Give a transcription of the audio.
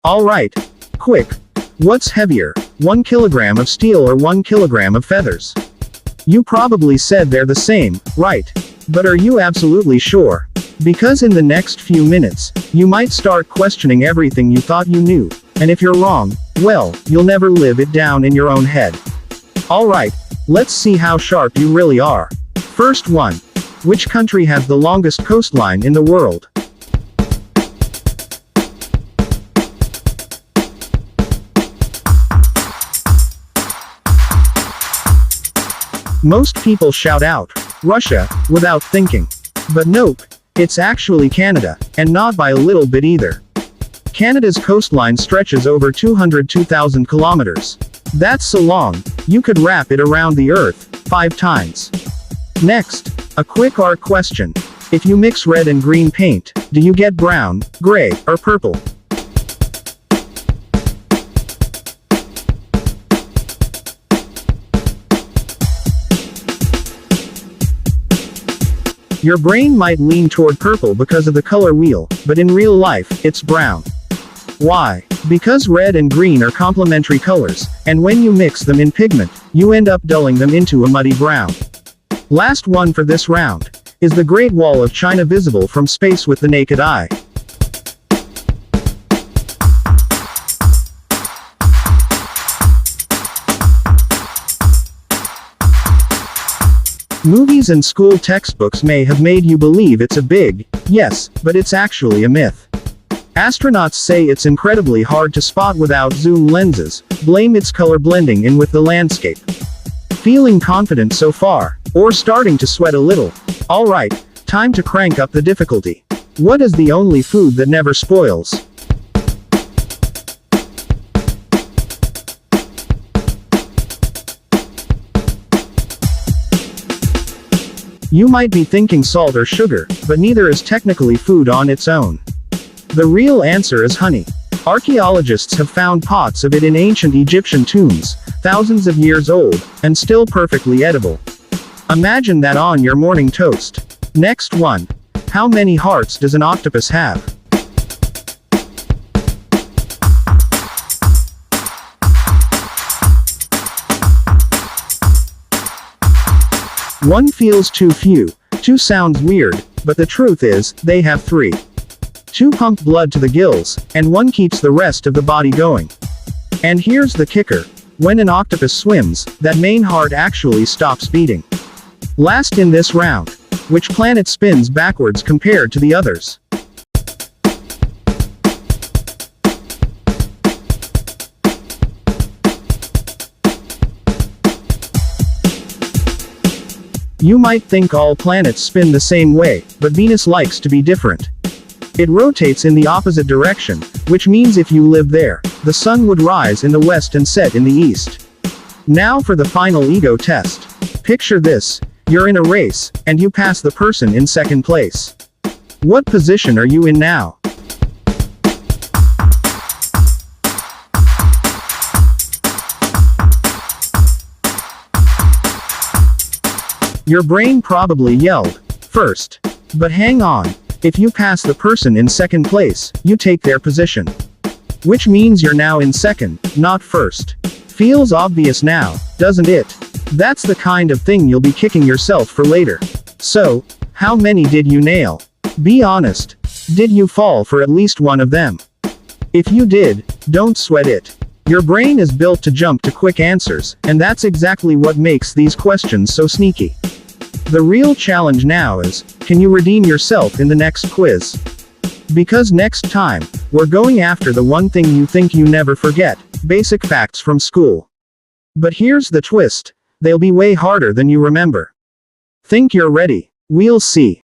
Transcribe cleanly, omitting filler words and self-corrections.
Alright. Quick. What's heavier, 1 kilogram of steel or 1 kilogram of feathers? You probably said they're the same, right? But are you absolutely sure? Because in the next few minutes, you might start questioning everything you thought you knew. And if you're wrong, well, you'll never live it down in your own head. Alright, let's see how sharp you really are. First one. Which country has the longest coastline in the world? Most people shout out, Russia, without thinking. But nope, it's actually Canada, and not by a little bit either. Canada's coastline stretches over 202,000 kilometers. That's so long, you could wrap it around the Earth 5 times. Next, a quick art question. If you mix red and green paint, do you get brown, gray, or purple? Your brain might lean toward purple because of the color wheel, but in real life, it's brown. Why? Because red and green are complementary colors, and when you mix them in pigment, you end up dulling them into a muddy brown. Last one for this round. Is the Great Wall of China visible from space with the naked eye? Movies and school textbooks may have made you believe it's a big yes, but it's actually a myth. Astronauts say it's incredibly hard to spot without zoom lenses, blame its color blending in with the landscape. Feeling confident so far? Or starting to sweat a little? Alright, time to crank up the difficulty. What is the only food that never spoils? You might be thinking salt or sugar, but neither is technically food on its own. The real answer is honey. Archaeologists have found pots of it in ancient Egyptian tombs, thousands of years old, and still perfectly edible. Imagine that on your morning toast. Next one. How many hearts does an octopus have? One feels too few. 2 sounds weird, but the truth is, they have 3. 2 pump blood to the gills, and 1 keeps the rest of the body going. And here's the kicker. When an octopus swims, that main heart actually stops beating. Last in this round. Which planet spins backwards compared to the others? You might think all planets spin the same way, but Venus likes to be different. It rotates in the opposite direction, which means if you live there, the sun would rise in the west and set in the east. Now for the final ego test. Picture this. You're in a race, and you pass the person in second place. What position are you in now? Your brain probably yelled, first. But hang on. If you pass the person in second place, you take their position. Which means you're now in second, not first. Feels obvious now, doesn't it? That's the kind of thing you'll be kicking yourself for later. So, how many did you nail? Be honest. Did you fall for at least one of them? If you did, don't sweat it. Your brain is built to jump to quick answers, and that's exactly what makes these questions so sneaky. The real challenge now is, can you redeem yourself in the next quiz? Because next time, we're going after the one thing you think you never forget, basic facts from school. But here's the twist. They'll be way harder than you remember. Think you're ready? We'll see.